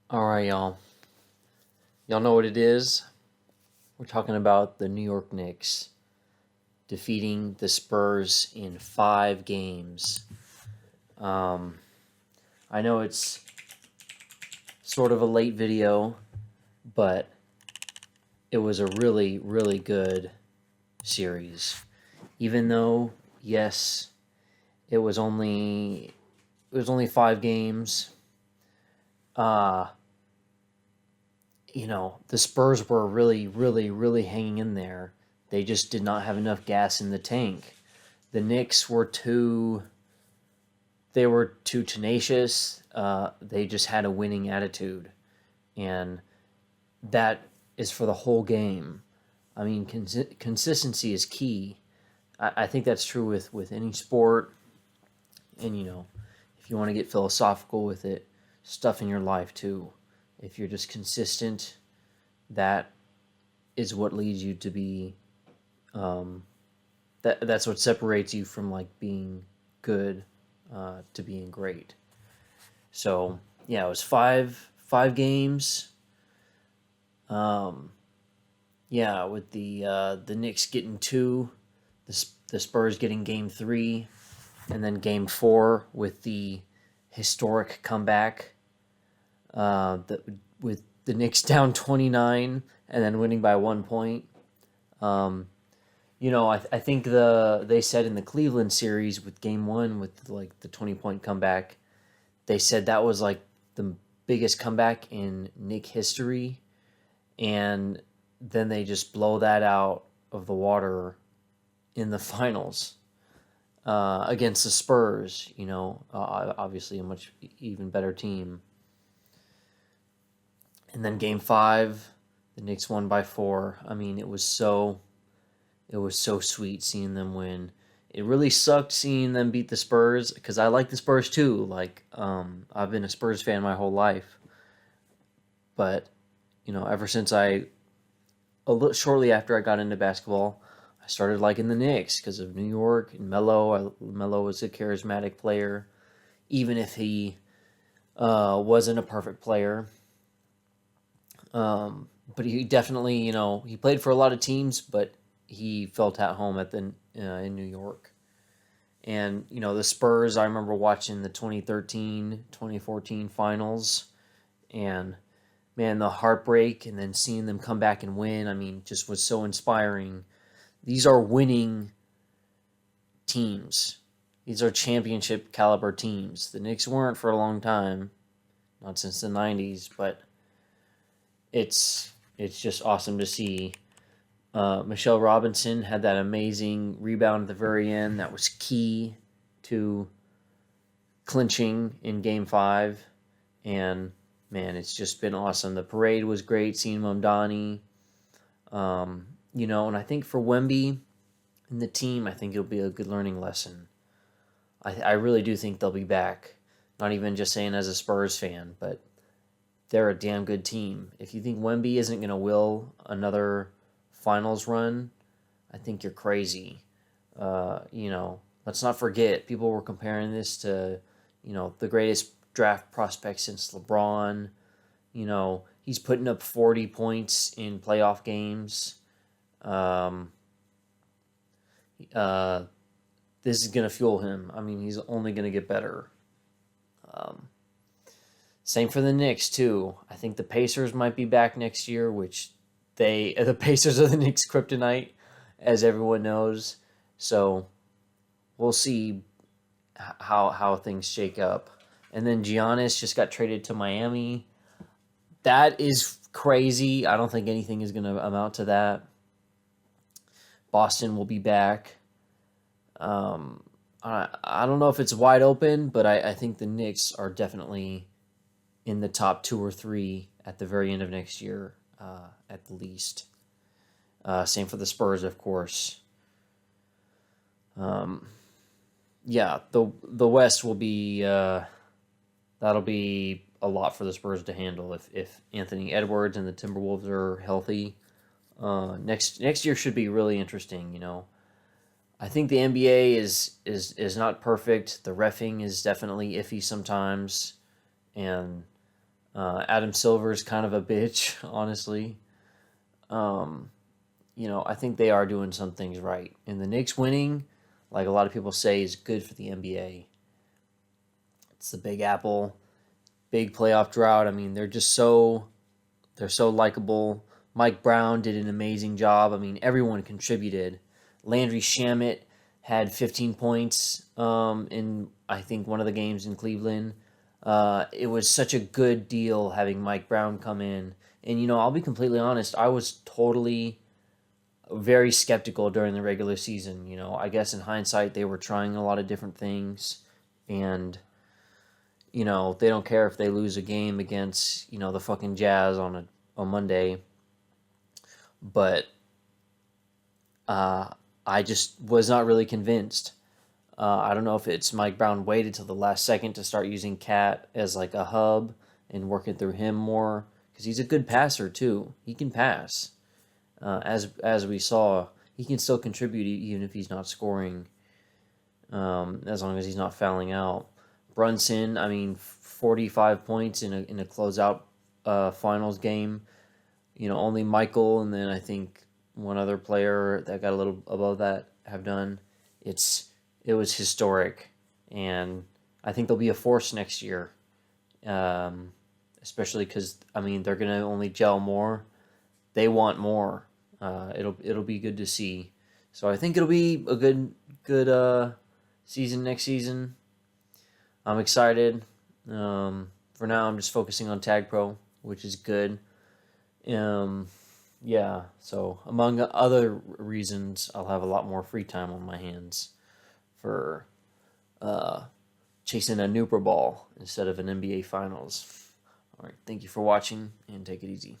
All right, y'all. Y'all know what it is? We're talking about the New York Knicks defeating the Spurs in 5 games. Um, I know it's sort of a late video, but it was a really, really good series. Even though, yes, it was only 5 games. Uh, the Spurs were really, really, really hanging in there. They just did not have enough gas in the tank. The Knicks were too tenacious. They just had a winning attitude, and that is for the whole game. I mean, consistency is key. I think that's true with any sport, and if you want to get philosophical with it, stuff in your life too. If you're just consistent, that is what leads you to be. That's what separates you from like being good to being great. So yeah, it was five games. Um, yeah, with the Knicks getting two, the Spurs getting game 3, and then game 4 with the historic comeback. With the Knicks down 29 and then winning by 1 point. Um, I think they said in the Cleveland series with game 1 with like the 20-point comeback, they said that was like the biggest comeback in Knick history, and then they just blow that out of the water in the finals against the Spurs. Obviously a much even better team. And then game 5, the Knicks won by 4. I mean, it was so sweet seeing them win. It really sucked seeing them beat the Spurs because I like the Spurs too. I've been a Spurs fan my whole life, but ever since shortly after I got into basketball, I started liking the Knicks because of New York and Melo. Melo was a charismatic player, even if he wasn't a perfect player. But he definitely, he played for a lot of teams, but he felt at home in New York. And the Spurs, I remember watching the 2013-2014 finals, and man, the heartbreak, and then seeing them come back and win. I mean, just was so inspiring. These are winning teams. These are championship caliber teams. The Knicks weren't for a long time, not since the '90s, but it's just awesome to see. Michelle Robinson had that amazing rebound at the very end that was key to clinching in game 5. And man, it's just been awesome. The parade was great, seeing Mamdani. And I think for Wemby and the team, I think it'll be a good learning lesson. I really do think they'll be back. Not even just saying as a Spurs fan, but they're a damn good team. If you think Wemby isn't going to will another finals run, I think you're crazy. Let's not forget, people were comparing this to, the greatest draft prospect since LeBron. He's putting up 40 points in playoff games. Um, uh, this is going to fuel him. I mean, he's only going to get better. Um, Same for the Knicks too. I think the Pacers might be back next year, which the Pacers are the Knicks' kryptonite, as everyone knows. So we'll see how things shake up. And then Giannis just got traded to Miami. That is crazy. I don't think anything is going to amount to that. Boston will be back. I don't know if it's wide open, but I think the Knicks are definitely in the top 2 or 3 at the very end of next year, at the least. Same for the Spurs, of course. Um, yeah, the West will be that'll be a lot for the Spurs to handle if Anthony Edwards and the Timberwolves are healthy. Next year should be really interesting. I think the NBA is not perfect. The reffing is definitely iffy sometimes, and Adam Silver is kind of a bitch, honestly. Um, I think they are doing some things right. And the Knicks winning, like a lot of people say, is good for the NBA. It's the Big Apple, big playoff drought. I mean, they're so likable. Mike Brown did an amazing job. I mean, everyone contributed. Landry Shamet had 15 points in, I think, one of the games in Cleveland. It was such a good deal having Mike Brown come in. And, I'll be completely honest, I was totally very skeptical during the regular season. I guess in hindsight, they were trying a lot of different things. And, they don't care if they lose a game against, the fucking Jazz on Monday. But I just was not really convinced. I don't know if it's Mike Brown waited till the last second to start using Cat as like a hub and working through him more because he's a good passer too. He can pass, as we saw. He can still contribute even if he's not scoring, as long as he's not fouling out. Brunson, I mean, 45 points in a closeout finals game. Only Michael and then I think one other player that got a little above that have done. It was historic, and I think they'll be a force next year. Especially because I mean they're gonna only gel more. They want more. It'll be good to see. So I think it'll be a good season next season. I'm excited. For now, I'm just focusing on Tag Pro, which is good. Um, yeah, so among other reasons, I'll have a lot more free time on my hands for uh, chasing a Nooper ball instead of an NBA Finals. All right, thank you for watching and take it easy.